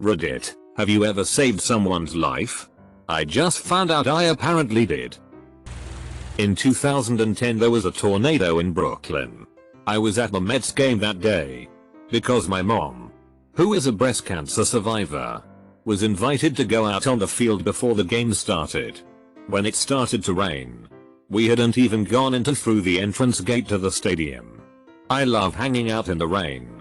Reddit, have you ever saved someone's life? I just found out I apparently did. In 2010 there was a tornado in Brooklyn. I was at the Mets game that day. Because my mom, who is a breast cancer survivor, was invited to go out on the field before the game started. When it started to rain, we hadn't even gone into through the entrance gate to the stadium. I love hanging out in the rain.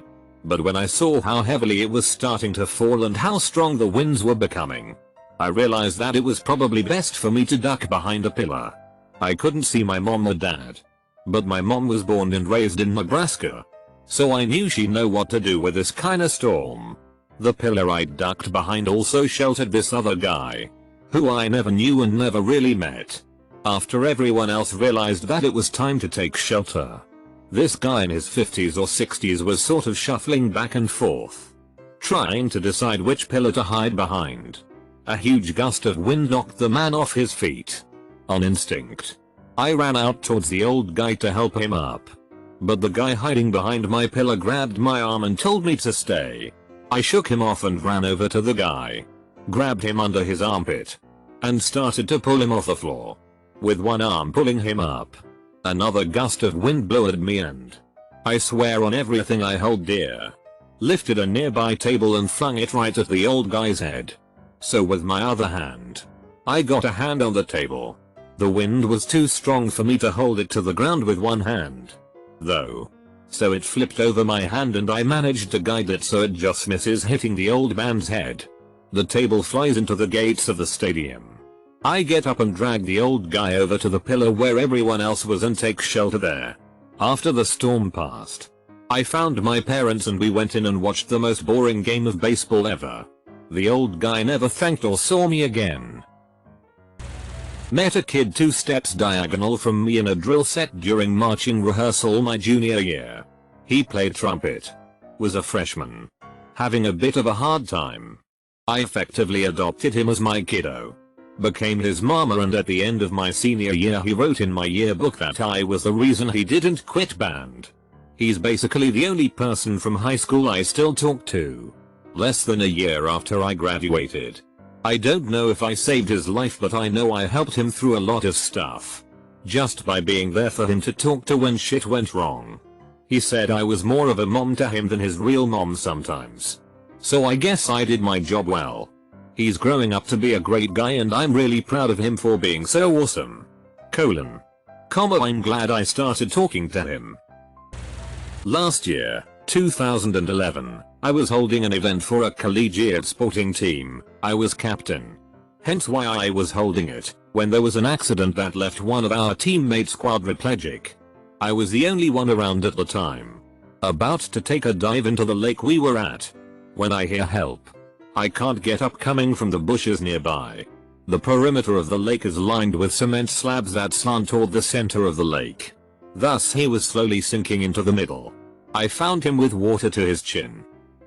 But when I saw how heavily it was starting to fall and how strong the winds were becoming, I realized that it was probably best for me to duck behind a pillar. I couldn't see my mom or dad. But my mom was born and raised in Nebraska, so I knew she'd know what to do with this kinda storm. The pillar I ducked behind also sheltered this other guy, who I never knew and never really met. After everyone else realized that it was time to take shelter, this guy in his 50s or 60s was sort of shuffling back and forth, trying to decide which pillar to hide behind. A huge gust of wind knocked the man off his feet. On instinct, I ran out towards the old guy to help him up. But the guy hiding behind my pillar grabbed my arm and told me to stay. I shook him off and ran over to the guy, grabbed him under his armpit, and started to pull him off the floor, with one arm pulling him up. Another gust of wind blew at me and, I swear on everything I hold dear, lifted a nearby table and flung it right at the old guy's head. So with my other hand, I got a hand on the table. The wind was too strong for me to hold it to the ground with one hand, though, so it flipped over my hand and I managed to guide it so it just misses hitting the old man's head. The table flies into the gates of the stadium. I get up and drag the old guy over to the pillar where everyone else was and take shelter there. After the storm passed, I found my parents and we went in and watched the most boring game of baseball ever. The old guy never thanked or saw me again. Met a kid 2 steps diagonal from me in a drill set during marching rehearsal my junior year. He played trumpet, was a freshman, having a bit of a hard time. I effectively adopted him as my kiddo, became his mama, and at the end of my senior year he wrote in my yearbook that I was the reason he didn't quit band. He's basically the only person from high school I still talk to, less than a year after I graduated. I don't know if I saved his life, but I know I helped him through a lot of stuff, just by being there for him to talk to when shit went wrong. He said I was more of a mom to him than his real mom sometimes. So I guess I did my job well. He's growing up to be a great guy and I'm really proud of him for being so awesome. I'm glad I started talking to him. Last year, 2011, I was holding an event for a collegiate sporting team. I was captain, hence why I was holding it, when there was an accident that left one of our teammates quadriplegic. I was the only one around at the time, about to take a dive into the lake we were at, when I hear help. I can't get up coming from the bushes nearby. The perimeter of the lake is lined with cement slabs that slant toward the center of the lake. Thus he was slowly sinking into the middle. I found him with water to his chin,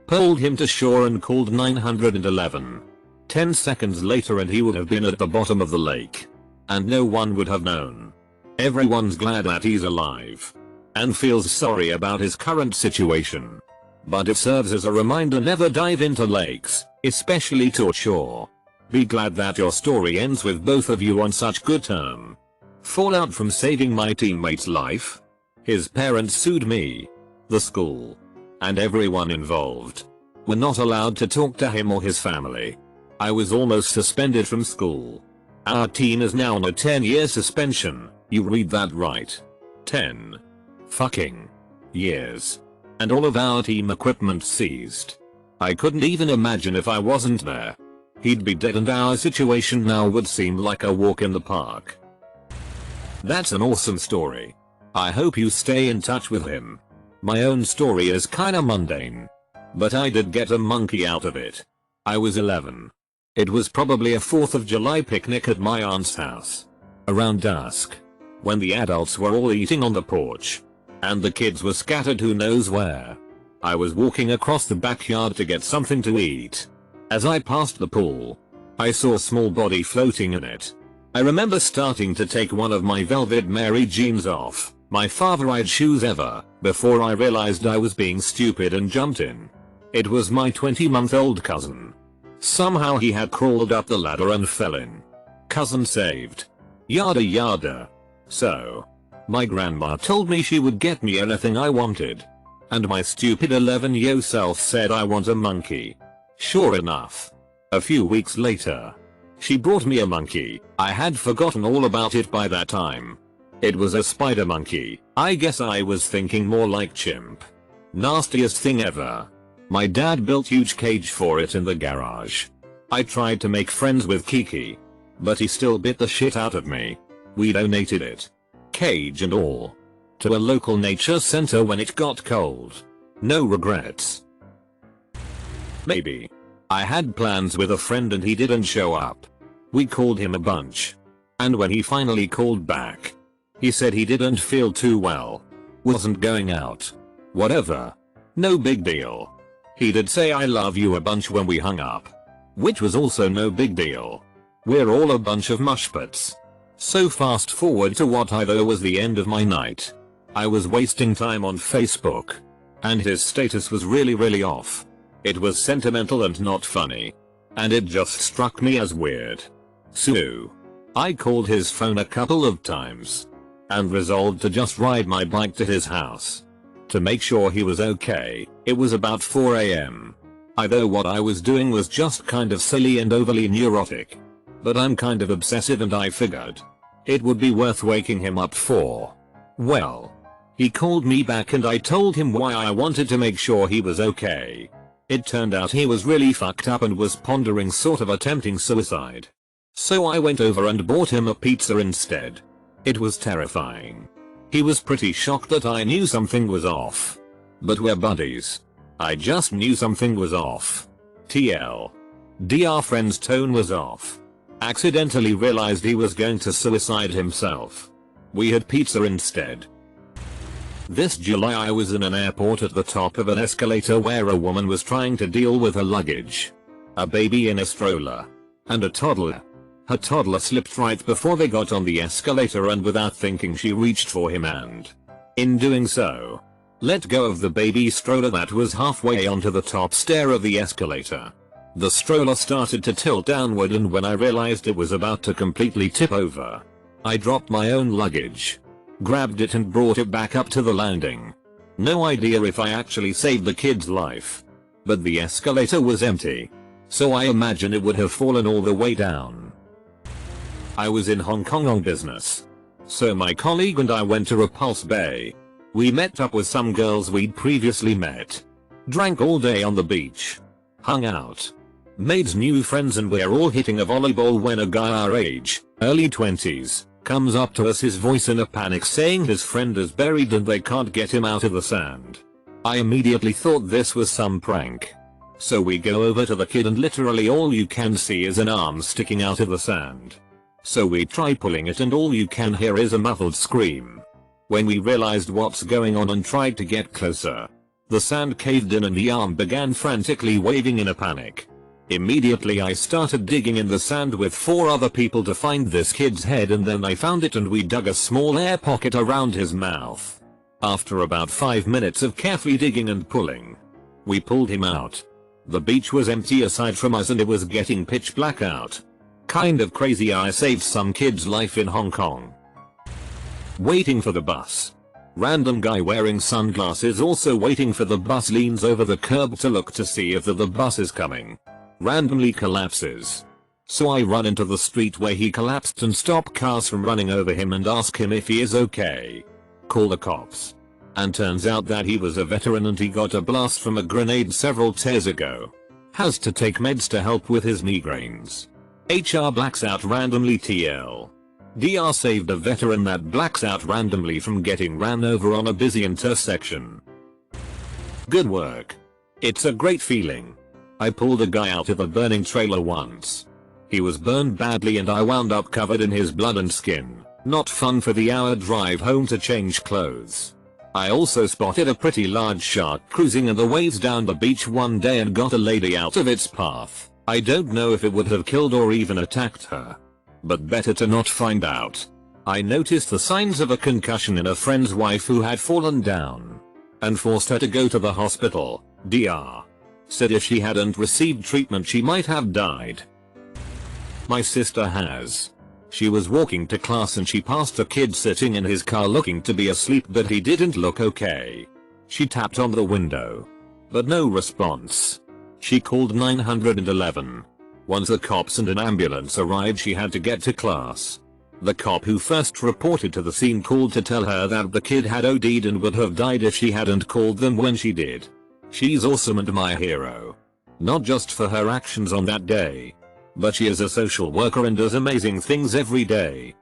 pulled him to shore and called 911. 10 seconds later and he would have been at the bottom of the lake, and no one would have known. Everyone's glad that he's alive, and feels sorry about his current situation. But it serves as a reminder: never dive into lakes, especially to shore. Be glad that your story ends with both of you on such good terms. Fallout from saving my teammate's life? His parents sued me, the school, and everyone involved. We're not allowed to talk to him or his family. I was almost suspended from school. Our team is now on a 10-year suspension. You read that right. 10 fucking years. And all of our team equipment seized. I couldn't even imagine if I wasn't there. He'd be dead and our situation now would seem like a walk in the park. That's an awesome story. I hope you stay in touch with him. My own story is kinda mundane, but I did get a monkey out of it. I was 11. It was probably a 4th of July picnic at my aunt's house. Around dusk, when the adults were all eating on the porch, and the kids were scattered who knows where, I was walking across the backyard to get something to eat. As I passed the pool, I saw a small body floating in it. I remember starting to take one of my velvet Mary jeans off, my favorite shoes ever, before I realized I was being stupid and jumped in. It was my 20-month-old cousin. Somehow he had crawled up the ladder and fell in. Cousin saved. Yada yada. So, my grandma told me she would get me anything I wanted. And my stupid 11-year-old self said I want a monkey. Sure enough. A few weeks later, she brought me a monkey. I had forgotten all about it by that time. It was a spider monkey. I guess I was thinking more like chimp. Nastiest thing ever. My dad built huge cage for it in the garage. I tried to make friends with Kiki, but he still bit the shit out of me. We donated it, cage and all, to a local nature center when it got cold. No regrets. Maybe. I had plans with a friend and he didn't show up. We called him a bunch. And when he finally called back, he said he didn't feel too well. Wasn't going out. Whatever. No big deal. He did say I love you a bunch when we hung up. Which was also no big deal. We're all a bunch of mushpits. So fast forward to what I thought was the end of my night. I was wasting time on Facebook. And his status was really off. It was sentimental and not funny. And it just struck me as weird. So, I called his phone a couple of times. And resolved to just ride my bike to his house. To make sure he was okay. It was about 4 AM. I know what I was doing was just kind of silly and overly neurotic. But I'm kind of obsessive and I figured it would be worth waking him up for. Well, he called me back and I told him why I wanted to make sure he was okay. It turned out he was really fucked up and was pondering sort of attempting suicide. So I went over and bought him a pizza instead. It was terrifying. He was pretty shocked that I knew something was off. But we're buddies. I just knew something was off. TL. Our friend's tone was off. Accidentally realized he was going to suicide himself. We had pizza instead. This July I was in an airport at the top of an escalator where a woman was trying to deal with her luggage. A baby in a stroller. And a toddler. Her toddler slipped right before they got on the escalator and without thinking she reached for him and, in doing so, let go of the baby stroller that was halfway onto the top stair of the escalator. The stroller started to tilt downward and when I realized it was about to completely tip over, I dropped my own luggage, grabbed it and brought it back up to the landing. No idea if I actually saved the kid's life. But the escalator was empty. So I imagine it would have fallen all the way down. I was in Hong Kong on business. So my colleague and I went to Repulse Bay. We met up with some girls we'd previously met. Drank all day on the beach. Hung out. Made new friends and we're all hitting a volleyball when a guy our age, early 20s, comes up to us, his voice in a panic saying his friend is buried and they can't get him out of the sand. I immediately thought this was some prank. So we go over to the kid and literally all you can see is an arm sticking out of the sand. So we try pulling it and all you can hear is a muffled scream. When we realized what's going on and tried to get closer, the sand caved in and the arm began frantically waving in a panic. Immediately I started digging in the sand with 4 other people to find this kid's head and then I found it and we dug a small air pocket around his mouth. After about 5 minutes of carefully digging and pulling, we pulled him out. The beach was empty aside from us and it was getting pitch black out. Kind of crazy I saved some kid's life in Hong Kong. Waiting for the bus. Random guy wearing sunglasses also waiting for the bus leans over the curb to look to see if the bus is coming. Randomly collapses. So I run into the street where he collapsed and stop cars from running over him and ask him if he is okay. Call the cops. And turns out that he was a veteran and he got a blast from a grenade several years ago. Has to take meds to help with his migraines. HR blacks out randomly TL. DR saved a veteran that blacks out randomly from getting ran over on a busy intersection. Good work. It's a great feeling. I pulled a guy out of a burning trailer once. He was burned badly and I wound up covered in his blood and skin. Not fun for the hour drive home to change clothes. I also spotted a pretty large shark cruising in the waves down the beach one day and got a lady out of its path. I don't know if it would have killed or even attacked her. But better to not find out. I noticed the signs of a concussion in a friend's wife who had fallen down. And forced her to go to the hospital. DR. Said if she hadn't received treatment she might have died. My sister has. She was walking to class and she passed a kid sitting in his car looking to be asleep, but he didn't look okay. She tapped on the window, but no response. She called 911. Once the cops and an ambulance arrived she had to get to class. The cop who first reported to the scene called to tell her that the kid had OD'd and would have died if she hadn't called them when she did. She's awesome and my hero. Not just for her actions on that day, but she is a social worker and does amazing things every day.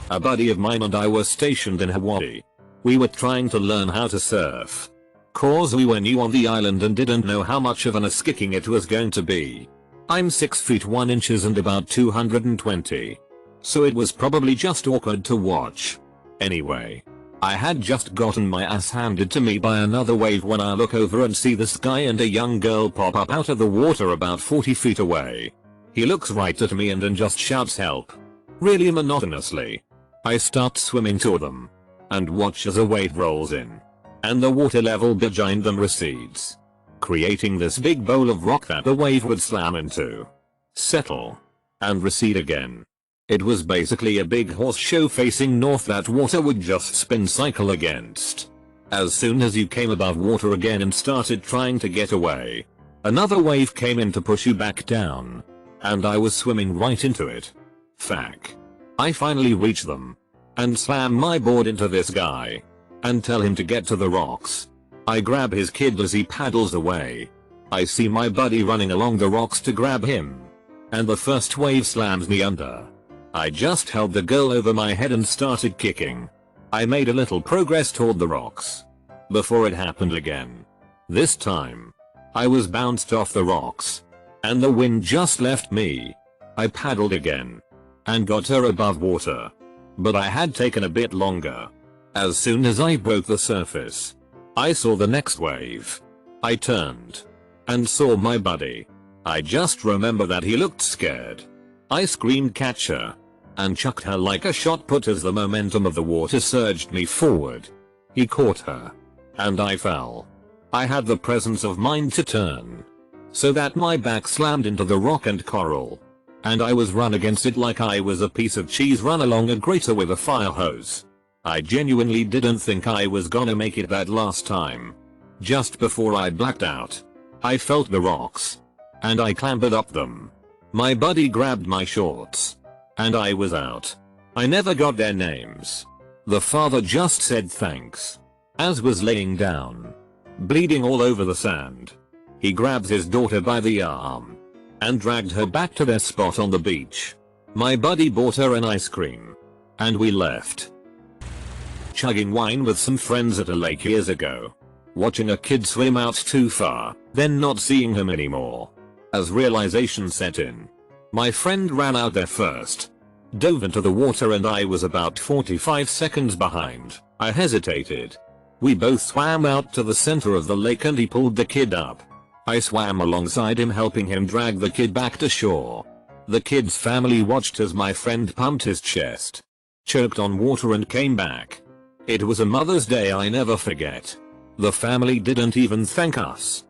A buddy of mine and I were stationed in Hawaii. We were trying to learn how to surf. Cause we were new on the island and didn't know how much of an ass kicking it was going to be. I'm 6 feet 1 inches and about 220. So it was probably just awkward to watch. Anyway, I had just gotten my ass handed to me by another wave when I look over and see this guy and a young girl pop up out of the water about 40 feet away. He looks right at me and just shouts help. Really monotonously. I start swimming to them. And watch as a wave rolls in. And the water level behind them recedes, creating this big bowl of rock that the wave would slam into, settle, and recede again. It was basically a big horse show facing north that water would just spin cycle against. As soon as you came above water again and started trying to get away, another wave came in to push you back down. And I was swimming right into it. Fuck. I finally reach them. And slam my board into this guy. And tell him to get to the rocks. I grab his kid as he paddles away. I see my buddy running along the rocks to grab him. And the first wave slams me under. I just held the girl over my head and started kicking. I made a little progress toward the rocks. Before it happened again. This time, I was bounced off the rocks. And the wind just left me. I paddled again. And got her above water. But I had taken a bit longer. As soon as I broke the surface, I saw the next wave. I turned. And saw my buddy. I just remember that he looked scared. I screamed catch her. And chucked her like a shot put as the momentum of the water surged me forward. He caught her. And I fell. I had the presence of mind to turn. So that my back slammed into the rock and coral. And I was run against it like I was a piece of cheese run along a grater with a fire hose. I genuinely didn't think I was gonna make it that last time. Just before I blacked out, I felt the rocks. And I clambered up them. My buddy grabbed my shorts. And I was out. I never got their names. The father just said thanks. As was laying down, bleeding all over the sand, he grabbed his daughter by the arm. And dragged her back to their spot on the beach. My buddy bought her an ice cream. And we left. Chugging wine with some friends at a lake years ago. Watching a kid swim out too far, then not seeing him anymore. As realization set in, my friend ran out there first. Dove into the water and I was about 45 seconds behind. I hesitated. We both swam out to the center of the lake and he pulled the kid up. I swam alongside him helping him drag the kid back to shore. The kid's family watched as my friend pumped his chest, choked on water and came back. It was a Mother's Day I never forget. The family didn't even thank us.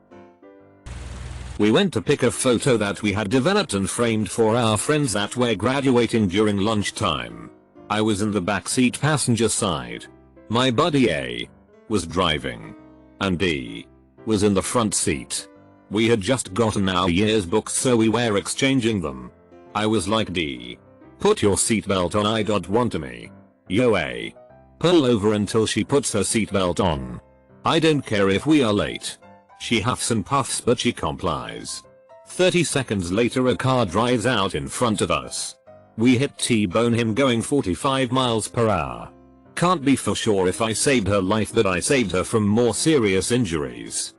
We went to pick a photo that we had developed and framed for our friends that were graduating during lunchtime. I was in the backseat passenger side. My buddy A was driving. And B was in the front seat. We had just gotten our year's books so we were exchanging them. I was like D, put your seatbelt on, I don't want to me. Yo A, pull over until she puts her seatbelt on. I don't care if we are late. She huffs and puffs but she complies. 30 seconds later a car drives out in front of us. We hit T-bone him going 45 miles per hour. Can't be for sure if I saved her life but I saved her from more serious injuries.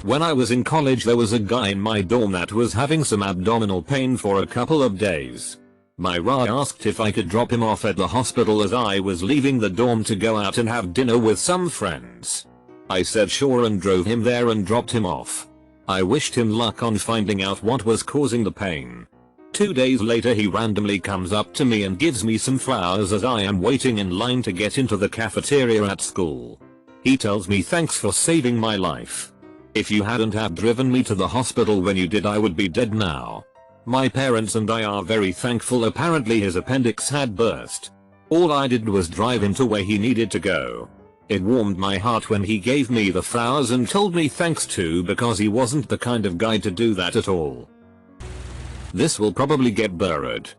When I was in college there was a guy in my dorm that was having some abdominal pain for a couple of days. My RA asked if I could drop him off at the hospital as I was leaving the dorm to go out and have dinner with some friends. I said sure and drove him there and dropped him off. I wished him luck on finding out what was causing the pain. 2 days later he randomly comes up to me and gives me some flowers as I am waiting in line to get into the cafeteria at school. He tells me thanks for saving my life. If you hadn't have driven me to the hospital when you did, I would be dead now. My parents and I are very thankful. Apparently his appendix had burst. All I did was drive him to where he needed to go. It warmed my heart when he gave me the flowers and told me thanks too, because he wasn't the kind of guy to do that at all. This will probably get buried.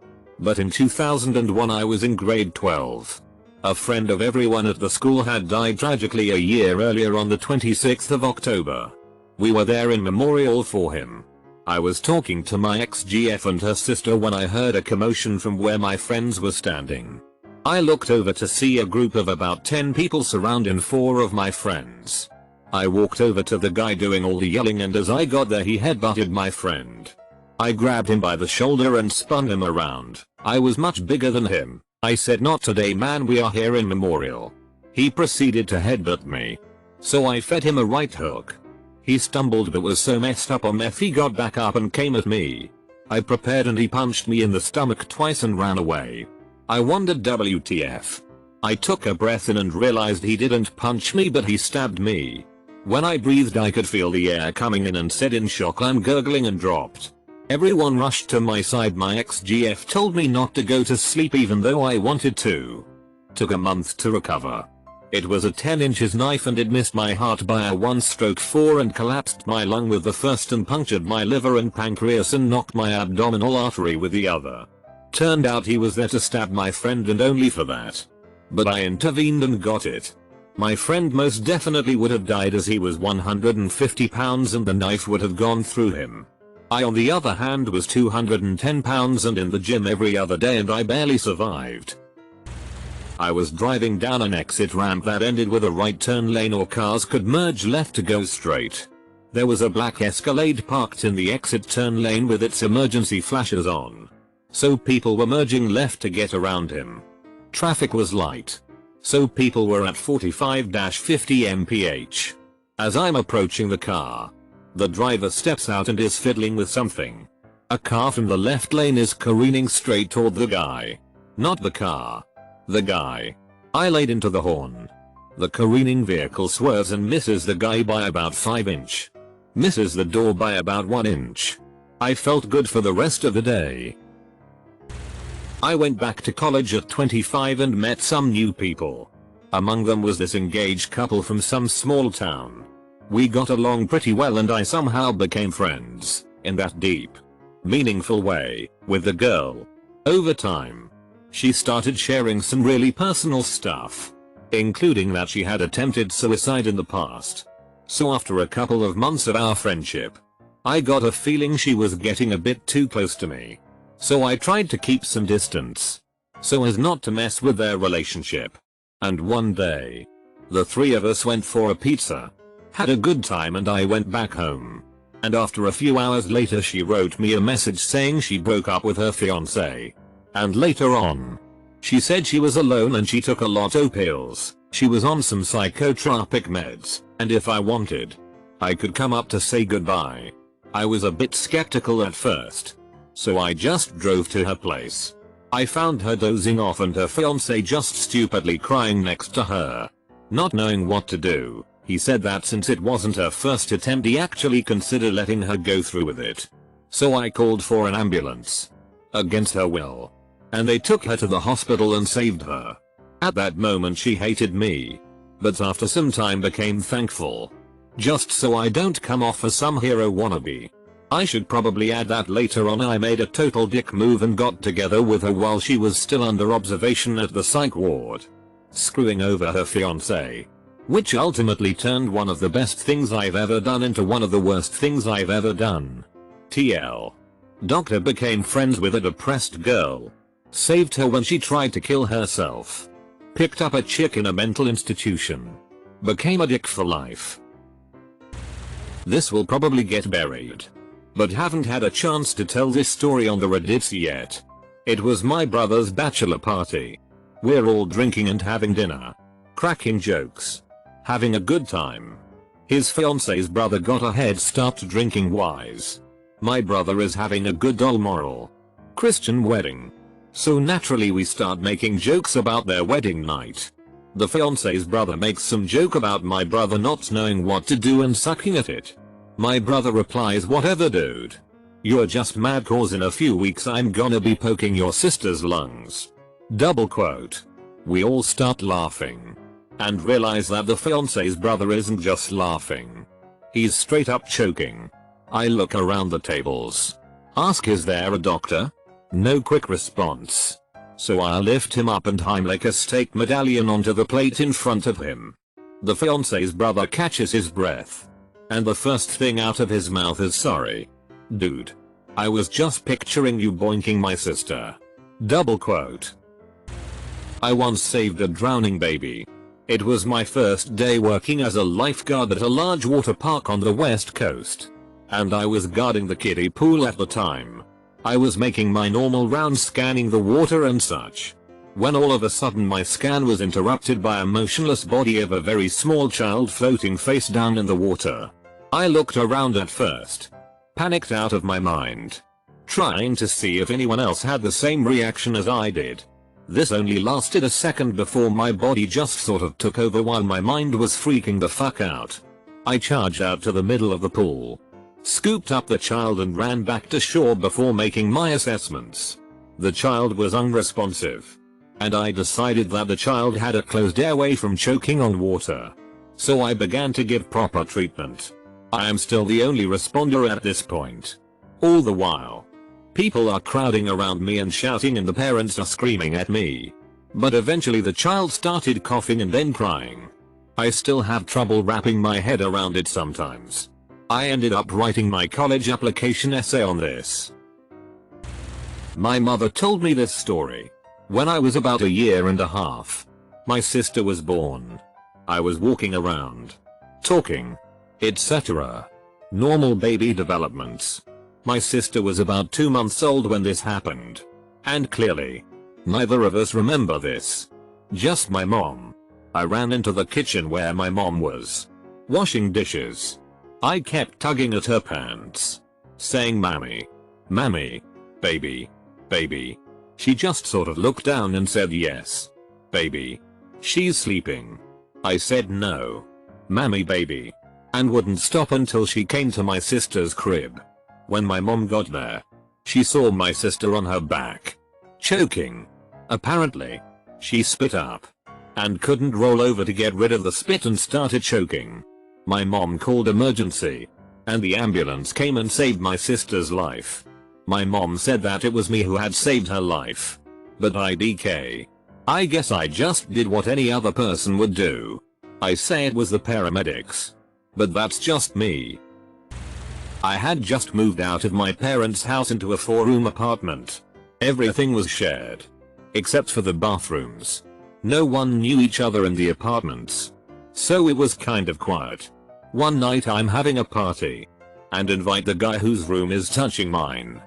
But in 2001 I was in grade 12. A friend of everyone at the school had died tragically a year earlier on the 26th of October. We were there in memorial for him. I was talking to my ex-GF and her sister when I heard a commotion from where my friends were standing. I looked over to see a group of about 10 people surrounding 4 of my friends. I walked over to the guy doing all the yelling, and as I got there he headbutted my friend. I grabbed him by the shoulder and spun him around. I was much bigger than him. I said, "Not today man, we are here in memorial." He proceeded to headbutt me. So I fed him a right hook. He stumbled but was so messed up on meth he got back up and came at me. I prepared and he punched me in the stomach twice and ran away. I wondered WTF. I took a breath in and realized he didn't punch me but he stabbed me. When I breathed I could feel the air coming in and said in shock, "I'm gurgling," and dropped. Everyone rushed to my side. My ex-GF told me not to go to sleep even though I wanted to. Took a month to recover. It was a 10 inches knife and it missed my heart by a 1/4 and collapsed my lung with the first and punctured my liver and pancreas and knocked my abdominal artery with the other. Turned out he was there to stab my friend and only for that. But I intervened and got it. My friend most definitely would have died as he was 150 pounds and the knife would have gone through him. I on the other hand was 210 pounds and in the gym every other day and I barely survived. I was driving down an exit ramp that ended with a right turn lane or cars could merge left to go straight. There was a black Escalade parked in the exit turn lane with its emergency flashes on. So people were merging left to get around him. Traffic was light. So people were at 45-50 mph. As I'm approaching the car, the driver steps out and is fiddling with something. A car from the left lane is careening straight toward the guy. Not the car. The guy. I laid into the horn. The careening vehicle swerves and misses the guy by about 5 inch. Misses the door by about 1 inch. I felt good for the rest of the day. I went back to college at 25 and met some new people. Among them was this engaged couple from some small town. We got along pretty well and I somehow became friends, in that deep, meaningful way, with the girl. Over time, she started sharing some really personal stuff, including that she had attempted suicide in the past. So after a couple of months of our friendship, I got a feeling she was getting a bit too close to me. So I tried to keep some distance, so as not to mess with their relationship. And one day, the 3 of us went for a pizza, had a good time, and I went back home. And after a few hours later she wrote me a message saying she broke up with her fiance. And later on, she said she was alone and she took a lot of pills, she was on some psychotropic meds, and if I wanted, I could come up to say goodbye. I was a bit skeptical at first, so I just drove to her place. I found her dozing off and her fiance just stupidly crying next to her. Not knowing what to do, he said that since it wasn't her first attempt he actually considered letting her go through with it. So I called for an ambulance. Against her will. And they took her to the hospital and saved her. At that moment she hated me. But after some time became thankful. Just so I don't come off as some hero wannabe. I should probably add that later on I made a total dick move and got together with her while she was still under observation at the psych ward. Screwing over her fiance. Which ultimately turned one of the best things I've ever done into one of the worst things I've ever done. TL. Doctor became friends with a depressed girl. Saved her when she tried to kill herself. Picked up a chick in a mental institution. Became a dick for life. This will probably get buried. But haven't had a chance to tell this story on the Reddits yet. It was my brother's bachelor party. We're all drinking and having dinner. Cracking jokes. Having a good time. His fiance's brother got a head start drinking wise. My brother is having a good old moral Christian wedding. So naturally we start making jokes about their wedding night. The fiance's brother makes some joke about my brother not knowing what to do and sucking at it. My brother replies, whatever dude. You're just mad cause in a few weeks I'm gonna be poking your sister's lungs. Double quote. We all start laughing. And realize that the fiance's brother isn't just laughing. He's straight up choking. I look around the tables. Ask, is there a doctor? No quick response. So I lift him up and Heimlich a steak medallion onto the plate in front of him. The fiance's brother catches his breath. And the first thing out of his mouth is, sorry. Dude. I was just picturing you boinking my sister. Double quote. I once saved a drowning baby. It was my first day working as a lifeguard at a large water park on the west coast. And I was guarding the kiddie pool at the time. I was making my normal rounds scanning the water and such. When all of a sudden my scan was interrupted by a motionless body of a very small child floating face down in the water. I looked around at first. Panicked out of my mind. Trying to see if anyone else had the same reaction as I did. This only lasted a second before my body just sort of took over while my mind was freaking the fuck out. I charged out to the middle of the pool. Scooped up the child and ran back to shore before making my assessments. The child was unresponsive. And I decided that the child had a closed airway from choking on water. So I began to give proper treatment. I am still the only responder at this point. All the while, people are crowding around me and shouting and the parents are screaming at me. But eventually the child started coughing and then crying. I still have trouble wrapping my head around it sometimes. I ended up writing my college application essay on this. My mother told me this story. When I was about a year and a half, my sister was born. I was walking around, talking, etc. Normal baby developments. My sister was about 2 months old when this happened. And clearly, neither of us remember this. Just my mom. I ran into the kitchen where my mom was washing dishes. I kept tugging at her pants, saying, "Mammy, Mammy, baby, baby." She just sort of looked down and said, "Yes, baby. She's sleeping." I said, "No, Mammy, baby," and wouldn't stop until she came to my sister's crib. When my mom got there, she saw my sister on her back, choking. Apparently, she spit up and couldn't roll over to get rid of the spit and started choking. My mom called emergency, and the ambulance came and saved my sister's life. My mom said that it was me who had saved her life. But IDK. I guess I just did what any other person would do. I say it was the paramedics. But that's just me. I had just moved out of my parents' house into a 4-room apartment. Everything was shared. Except for the bathrooms. No one knew each other in the apartments. So it was kind of quiet. One night I'm having a party. And invite the guy whose room is touching mine.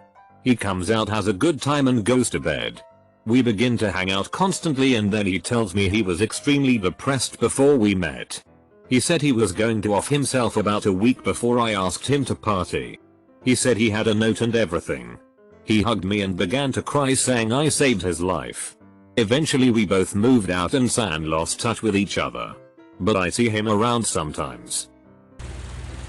He comes out, has a good time and goes to bed. We begin to hang out constantly and then he tells me he was extremely depressed before we met. He said he was going to off himself about a week before I asked him to party. He said he had a note and everything. He hugged me and began to cry saying I saved his life. Eventually we both moved out and San lost touch with each other. But I see him around sometimes.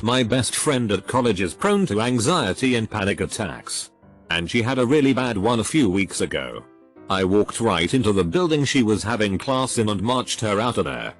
My best friend at college is prone to anxiety and panic attacks. And she had a really bad one a few weeks ago. I walked right into the building she was having class in and marched her out of there.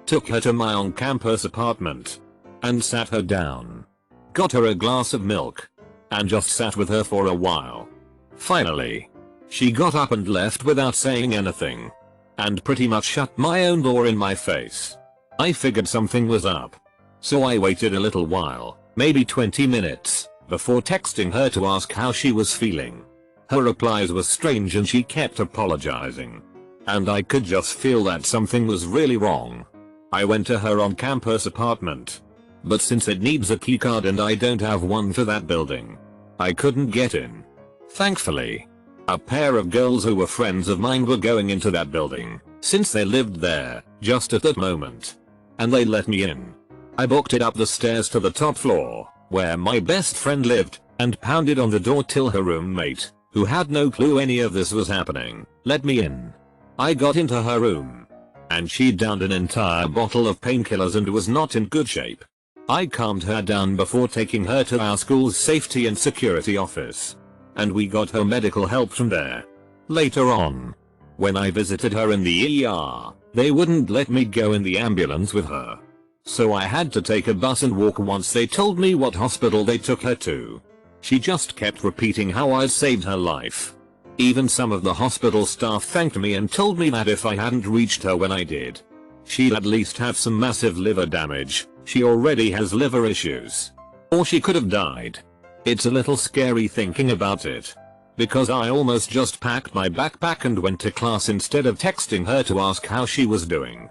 Took her to my on-campus apartment. And sat her down. Got her a glass of milk. And just sat with her for a while. Finally, she got up and left without saying anything. And pretty much shut my own door in my face. I figured something was up. So I waited a little while, maybe 20 minutes, before texting her to ask how she was feeling. Her replies were strange and she kept apologizing. And I could just feel that something was really wrong. I went to her on-campus apartment. But since it needs a keycard and I don't have one for that building, I couldn't get in. Thankfully, a pair of girls who were friends of mine were going into that building, since they lived there, just at that moment. And they let me in. I booked it up the stairs to the top floor, where my best friend lived, and pounded on the door till her roommate, who had no clue any of this was happening, let me in. I got into her room. And she downed an entire bottle of painkillers and was not in good shape. I calmed her down before taking her to our school's safety and security office. And we got her medical help from there. Later on, when I visited her in the ER, they wouldn't let me go in the ambulance with her. So I had to take a bus and walk once they told me what hospital they took her to. She just kept repeating how I'd saved her life. Even some of the hospital staff thanked me and told me that if I hadn't reached her when I did, she'd at least have some massive liver damage. She already has liver issues. Or she could have died. It's a little scary thinking about it. Because I almost just packed my backpack and went to class instead of texting her to ask how she was doing.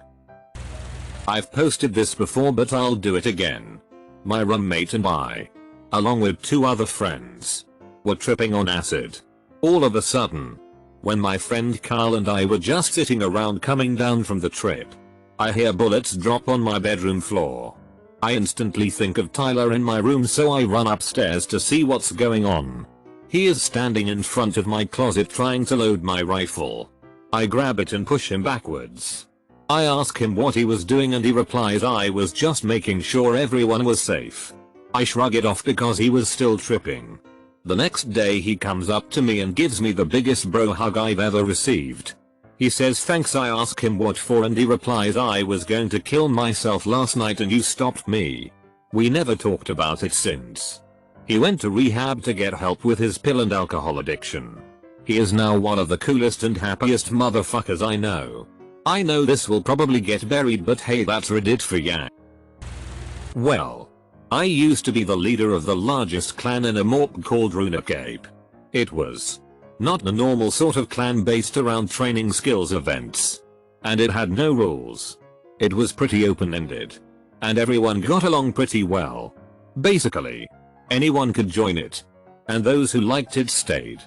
I've posted this before but I'll do it again. My roommate and I, along with 2 other friends, were tripping on acid. All of a sudden, when my friend Carl and I were just sitting around coming down from the trip, I hear bullets drop on my bedroom floor. I instantly think of Tyler in my room, so I run upstairs to see what's going on. He is standing in front of my closet trying to load my rifle. I grab it and push him backwards. I ask him what he was doing and he replies I was just making sure everyone was safe. I shrug it off because he was still tripping. The next day he comes up to me and gives me the biggest bro hug I've ever received. He says thanks. I ask him what for and he replies I was going to kill myself last night and you stopped me. We never talked about it since. He went to rehab to get help with his pill and alcohol addiction. He is now one of the coolest and happiest motherfuckers I know. I know this will probably get buried but hey, that's Reddit for ya. Well, I used to be the leader of the largest clan in a morp called RuneScape. It was not the normal sort of clan based around training skills events. And it had no rules. It was pretty open-ended. And everyone got along pretty well. Basically, anyone could join it. And those who liked it stayed.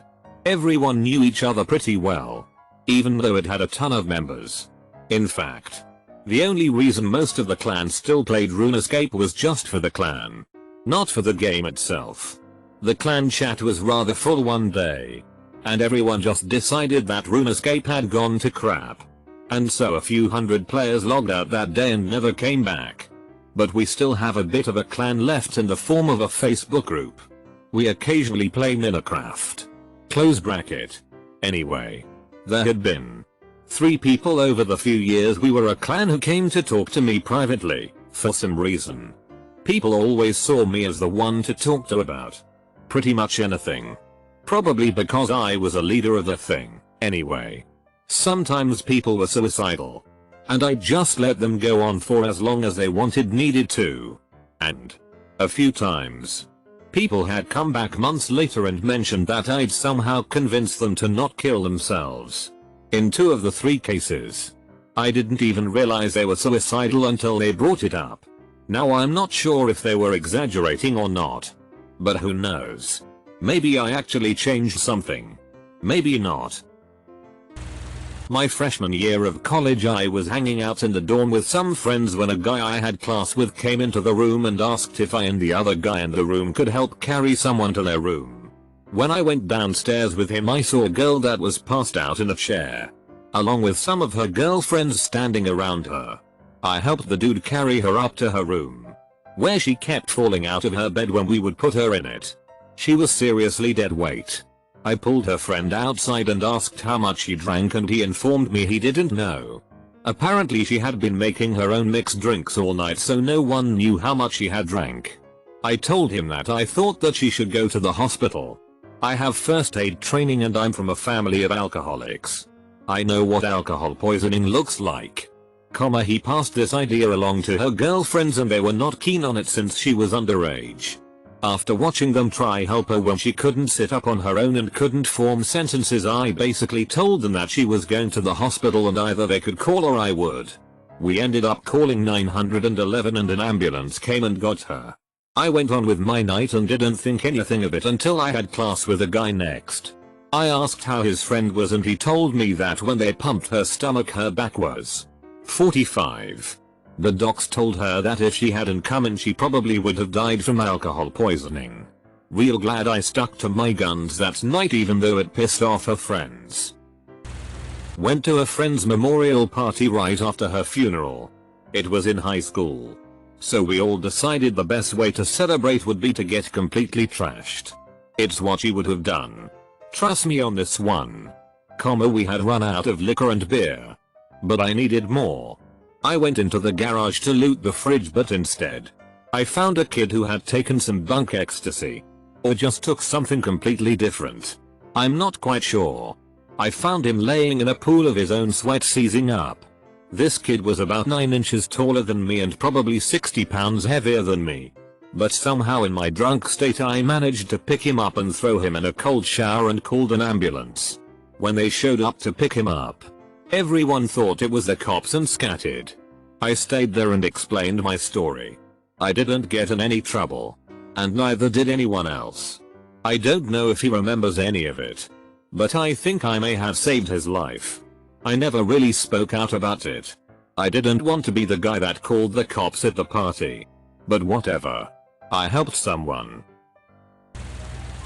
Everyone knew each other pretty well, even though it had a ton of members. In fact, the only reason most of the clan still played RuneScape was just for the clan, not for the game itself. The clan chat was rather full one day, and everyone just decided that RuneScape had gone to crap. And so a few hundred players logged out that day and never came back. But we still have a bit of a clan left in the form of a Facebook group. We occasionally play Minecraft. Close bracket. Anyway, there had been 3 people over the few years we were a clan who came to talk to me privately, for some reason. People always saw me as the one to talk to about pretty much anything. Probably because I was a leader of the thing. Anyway, sometimes people were suicidal, and I just let them go on for as long as they needed to. And a few times, people had come back months later and mentioned that I'd somehow convinced them to not kill themselves. In 2 of the 3 cases, I didn't even realize they were suicidal until they brought it up. Now I'm not sure if they were exaggerating or not. But who knows? Maybe I actually changed something. Maybe not. My freshman year of college, I was hanging out in the dorm with some friends when a guy I had class with came into the room and asked if I and the other guy in the room could help carry someone to their room. When I went downstairs with him, I saw a girl that was passed out in a chair, along with some of her girlfriends standing around her. I helped the dude carry her up to her room, where she kept falling out of her bed when we would put her in it. She was seriously dead weight. I pulled her friend outside and asked how much she drank, and he informed me he didn't know. Apparently she had been making her own mixed drinks all night, so no one knew how much she had drank. I told him that I thought that she should go to the hospital. I have first aid training and I'm from a family of alcoholics. I know what alcohol poisoning looks like. He passed this idea along to her girlfriends and they were not keen on it since she was underage. After watching them try help her when she couldn't sit up on her own and couldn't form sentences, I basically told them that she was going to the hospital and either they could call or I would. We ended up calling 911 and an ambulance came and got her. I went on with my night and didn't think anything of it until I had class with a guy next. I asked how his friend was and he told me that when they pumped her stomach her back was 45. The docs told her that if she hadn't come in she probably would have died from alcohol poisoning. Real glad I stuck to my guns that night even though it pissed off her friends. Went to a friend's memorial party right after her funeral. It was in high school. So we all decided the best way to celebrate would be to get completely trashed. It's what you would have done. Trust me on this one. We had run out of liquor and beer. But I needed more. I went into the garage to loot the fridge, but instead I found a kid who had taken some bunk ecstasy. Or just took something completely different. I'm not quite sure. I found him laying in a pool of his own sweat, seizing up. This kid was about 9 inches taller than me and probably 60 pounds heavier than me. But somehow in my drunk state I managed to pick him up and throw him in a cold shower and called an ambulance. When they showed up to pick him up, everyone thought it was the cops and scattered. I stayed there and explained my story. I didn't get in any trouble. And neither did anyone else. I don't know if he remembers any of it. But I think I may have saved his life. I never really spoke out about it. I didn't want to be the guy that called the cops at the party. But whatever. I helped someone.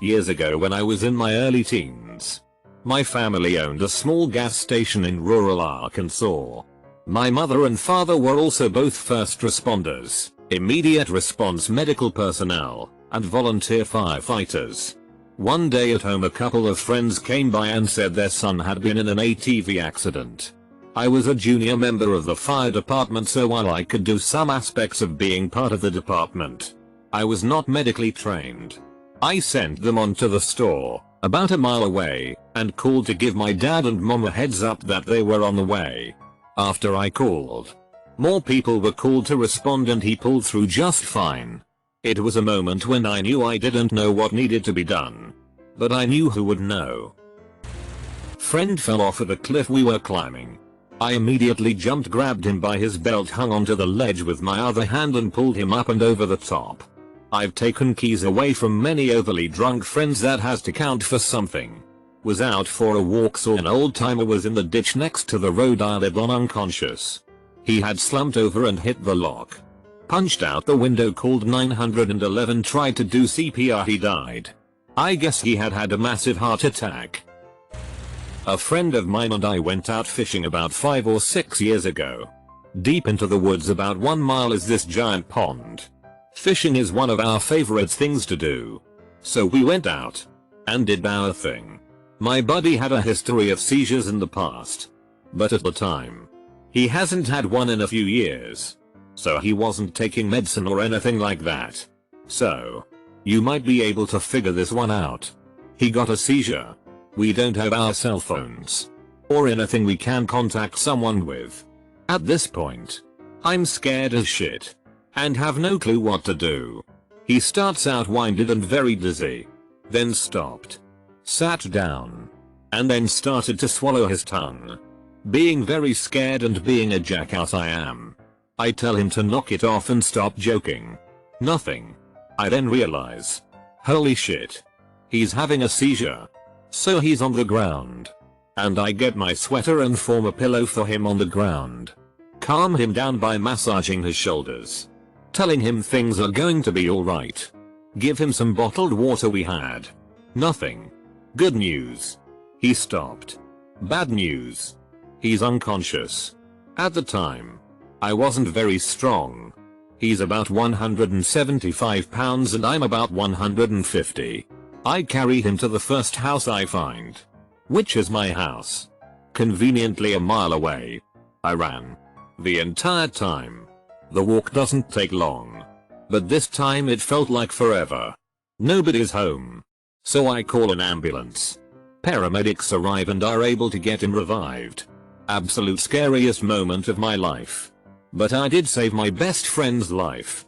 Years ago when I was in my early teens, my family owned a small gas station in rural Arkansas. My mother and father were also both first responders, immediate response medical personnel, and volunteer firefighters. One day at home a couple of friends came by and said their son had been in an ATV accident. I was a junior member of the fire department, so while I could do some aspects of being part of the department, I was not medically trained. I sent them on to the store, about a mile away, and called to give my dad and mom a heads up that they were on the way. After I called, more people were called to respond and he pulled through just fine. It was a moment when I knew I didn't know what needed to be done. But I knew who would know. Friend fell off of a cliff we were climbing. I immediately jumped, grabbed him by his belt, hung onto the ledge with my other hand and pulled him up and over the top. I've taken keys away from many overly drunk friends, that has to count for something. Was out for a walk, saw an old timer was in the ditch next to the road I lived on unconscious. He had slumped over and hit the lock. Punched out the window, called 911, tried to do CPR, he died. I guess he had had a massive heart attack. A friend of mine and I went out fishing about 5 or 6 years ago. Deep into the woods about 1 mile is this giant pond. Fishing is one of our favorite things to do. So we went out and did our thing. My buddy had a history of seizures in the past. But at the time, he hasn't had one in a few years. So he wasn't taking medicine or anything like that. So, you might be able to figure this one out. He got a seizure. We don't have our cell phones or anything we can contact someone with. At this point, I'm scared as shit and have no clue what to do. He starts out winded and very dizzy, then stopped, sat down, and then started to swallow his tongue. Being very scared and being a jackass I am, I tell him to knock it off and stop joking. Nothing. I then realize, holy shit, he's having a seizure. So he's on the ground. And I get my sweater and form a pillow for him on the ground. Calm him down by massaging his shoulders. Telling him things are going to be alright. Give him some bottled water we had. Nothing. Good news. He stopped. Bad news. He's unconscious. At the time, I wasn't very strong. He's about 175 pounds and I'm about 150. I carry him to the first house I find, which is my house. Conveniently a mile away. I ran the entire time. The walk doesn't take long. But this time it felt like forever. Nobody's home. So I call an ambulance. Paramedics arrive and are able to get him revived. Absolute scariest moment of my life. But I did save my best friend's life.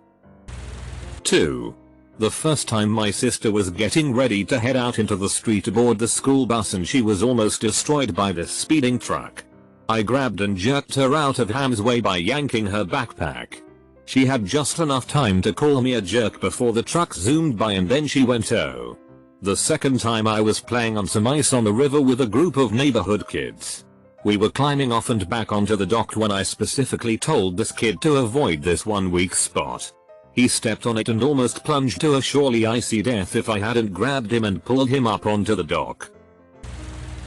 2. The first time my sister was getting ready to head out into the street aboard the school bus and she was almost destroyed by this speeding truck. I grabbed and jerked her out of harm's way by yanking her backpack. She had just enough time to call me a jerk before the truck zoomed by and then she went oh. The second time I was playing on some ice on the river with a group of neighborhood kids. We were climbing off and back onto the dock when I specifically told this kid to avoid this one weak spot. He stepped on it and almost plunged to a surely icy death if I hadn't grabbed him and pulled him up onto the dock.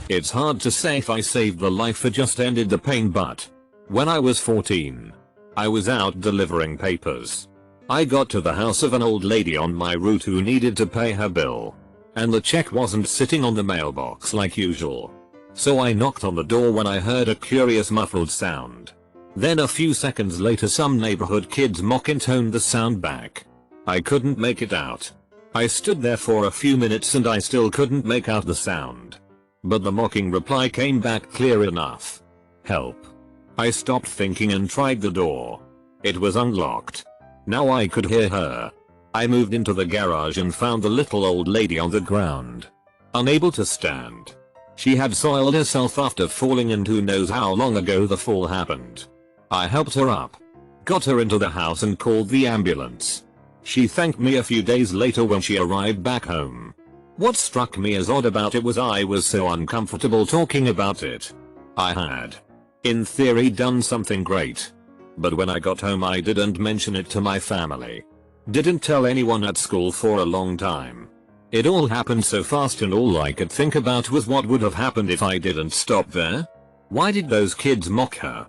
It's hard to say if I saved the life or just ended the pain, but when I was 14, I was out delivering papers. I got to the house of an old lady on my route who needed to pay her bill. And the check wasn't sitting on the mailbox like usual. So I knocked on the door when I heard a curious muffled sound. Then a few seconds later some neighborhood kids mock-intoned the sound back. I couldn't make it out. I stood there for a few minutes and I still couldn't make out the sound. But the mocking reply came back clear enough. Help. I stopped thinking and tried the door. It was unlocked. Now I could hear her. I moved into the garage and found the little old lady on the ground. Unable to stand. She had soiled herself after falling, and who knows how long ago the fall happened. I helped her up. Got her into the house and called the ambulance. She thanked me a few days later when she arrived back home. What struck me as odd about it was I was so uncomfortable talking about it. I had, in theory, done something great. But when I got home I didn't mention it to my family. Didn't tell anyone at school for a long time. It all happened so fast and all I could think about was what would have happened if I didn't stop there. Why did those kids mock her?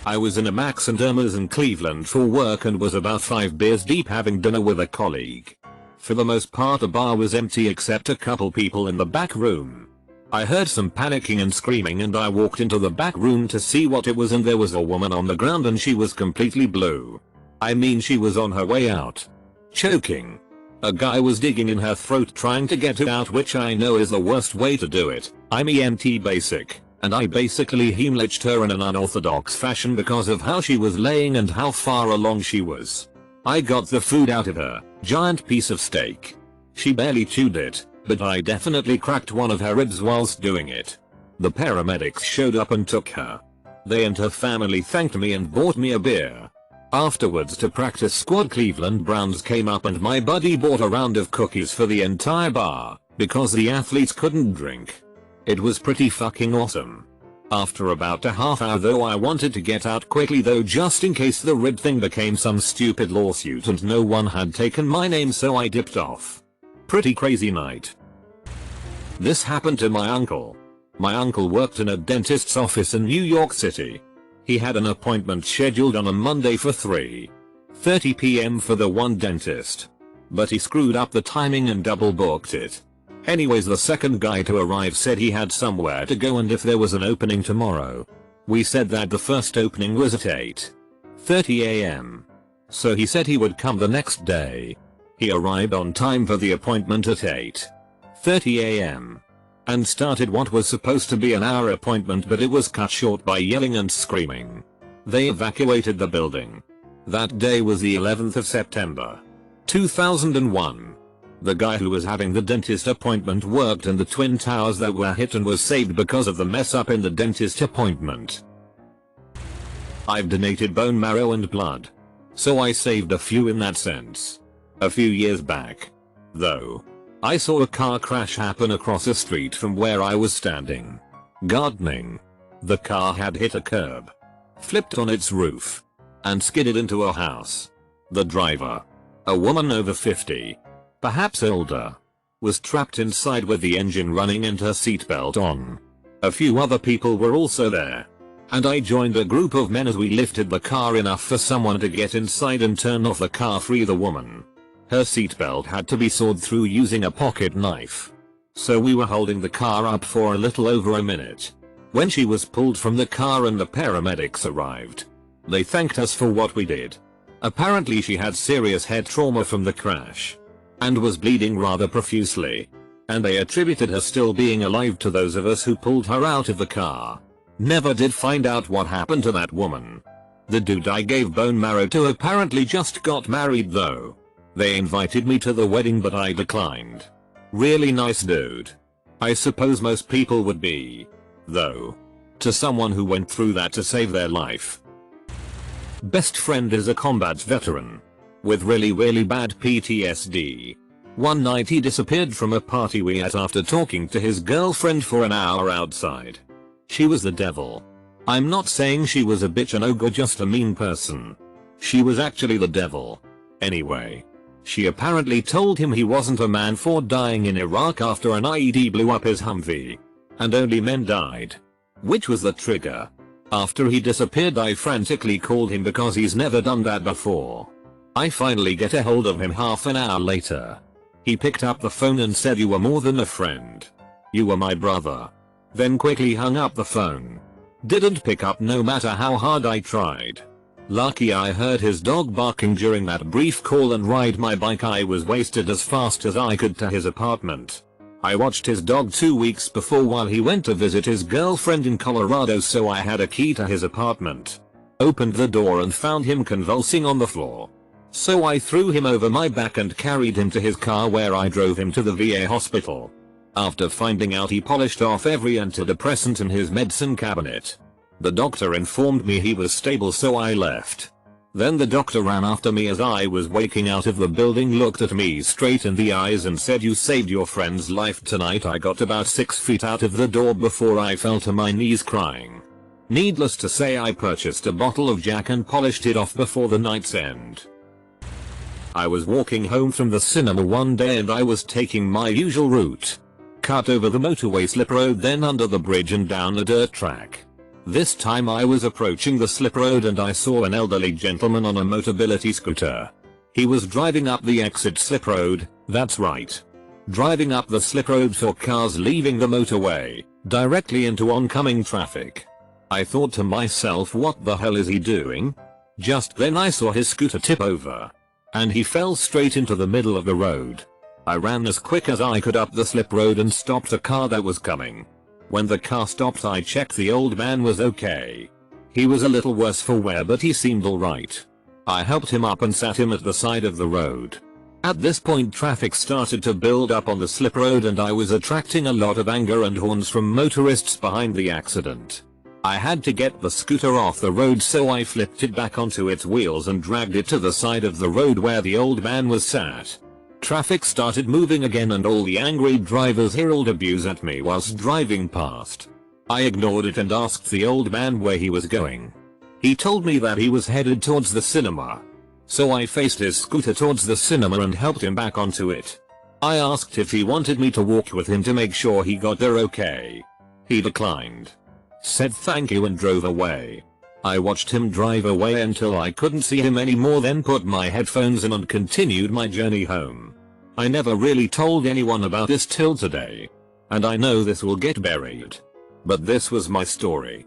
I was in a Max and Irma's in Cleveland for work and was about 5 beers deep having dinner with a colleague. For the most part the bar was empty except a couple people in the back room. I heard some panicking and screaming and I walked into the back room to see what it was, and there was a woman on the ground and she was completely blue. I mean, she was on her way out. Choking. A guy was digging in her throat trying to get it out, which I know is the worst way to do it. I'm EMT basic, and I basically hemorrhaged her in an unorthodox fashion because of how she was laying and how far along she was. I got the food out of her, giant piece of steak. She barely chewed it, but I definitely cracked one of her ribs whilst doing it. The paramedics showed up and took her. They and her family thanked me and bought me a beer. Afterwards, to practice squad, Cleveland Browns came up and my buddy bought a round of cookies for the entire bar, because the athletes couldn't drink. It was pretty fucking awesome. After about a half hour though, I wanted to get out quickly though, just in case the rib thing became some stupid lawsuit and no one had taken my name, so I dipped off. Pretty crazy night. This happened to my uncle. My uncle worked in a dentist's office in New York City. He had an appointment scheduled on a Monday for 3:30 p.m. for the one dentist. But he screwed up the timing and double booked it. Anyways, the second guy to arrive said he had somewhere to go and if there was an opening tomorrow. We said that the first opening was at 8:30 a.m. So he said he would come the next day. He arrived on time for the appointment at 8:30 a.m. and started what was supposed to be an hour appointment, but it was cut short by yelling and screaming. They evacuated the building. That day was the 11th of September, 2001. The guy who was having the dentist appointment worked in the twin towers that were hit and was saved because of the mess up in the dentist appointment. I've donated bone marrow and blood, so I saved a few in that sense. A few years back, though, I saw a car crash happen across the street from where I was standing, gardening. The car had hit a curb, flipped on its roof, and skidded into a house. The driver, a woman over 50, perhaps older, was trapped inside with the engine running and her seatbelt on. A few other people were also there, and I joined a group of men as we lifted the car enough for someone to get inside and turn off the car, free the woman. Her seatbelt had to be sawed through using a pocket knife. So we were holding the car up for a little over a minute. When she was pulled from the car and the paramedics arrived, they thanked us for what we did. Apparently she had serious head trauma from the crash and was bleeding rather profusely, and they attributed her still being alive to those of us who pulled her out of the car. Never did find out what happened to that woman. The dude I gave bone marrow to apparently just got married though. They invited me to the wedding but I declined. Really nice dude. I suppose most people would be, though, to someone who went through that to save their life. Best friend is a combat veteran with really bad PTSD. One night he disappeared from a party we at after talking to his girlfriend for an hour outside. She was the devil. I'm not saying she was a bitch and ogre, just a mean person. She was actually the devil. Anyway, she apparently told him he wasn't a man for dying in Iraq after an IED blew up his Humvee, and only men died, which was the trigger. After he disappeared I frantically called him because he's never done that before. I finally get a hold of him half an hour later. He picked up the phone and said, "You were more than a friend. You were my brother." Then quickly hung up the phone. Didn't pick up no matter how hard I tried. Lucky I heard his dog barking during that brief call and ride my bike I was wasted as fast as I could to his apartment. I watched his dog 2 weeks before while he went to visit his girlfriend in Colorado, so I had a key to his apartment. Opened the door and found him convulsing on the floor. So I threw him over my back and carried him to his car, where I drove him to the VA hospital. After finding out he polished off every antidepressant in his medicine cabinet. The doctor informed me he was stable, so I left. Then the doctor ran after me as I was waking out of the building, looked at me straight in the eyes and said, "You saved your friend's life tonight." I got about 6 feet out of the door before I fell to my knees crying. Needless to say, I purchased a bottle of Jack and polished it off before the night's end. I was walking home from the cinema one day and I was taking my usual route. Cut over the motorway slip road, then under the bridge and down a dirt track. This time I was approaching the slip road and I saw an elderly gentleman on a motability scooter. He was driving up the exit slip road, that's right. Driving up the slip road for cars leaving the motorway, directly into oncoming traffic. I thought to myself, what the hell is he doing? Just then I saw his scooter tip over. And he fell straight into the middle of the road. I ran as quick as I could up the slip road and stopped a car that was coming. When the car stopped, I checked the old man was okay. He was a little worse for wear, but he seemed alright. I helped him up and sat him at the side of the road. At this point traffic started to build up on the slip road and I was attracting a lot of anger and horns from motorists behind the accident. I had to get the scooter off the road, so I flipped it back onto its wheels and dragged it to the side of the road where the old man was sat. Traffic started moving again and all the angry drivers hurled abuse at me whilst driving past. I ignored it and asked the old man where he was going. He told me that he was headed towards the cinema. So I faced his scooter towards the cinema and helped him back onto it. I asked if he wanted me to walk with him to make sure he got there okay. He declined. Said thank you and drove away. I watched him drive away until I couldn't see him anymore, then put my headphones in and continued my journey home. I never really told anyone about this till today. And I know this will get buried. But this was my story.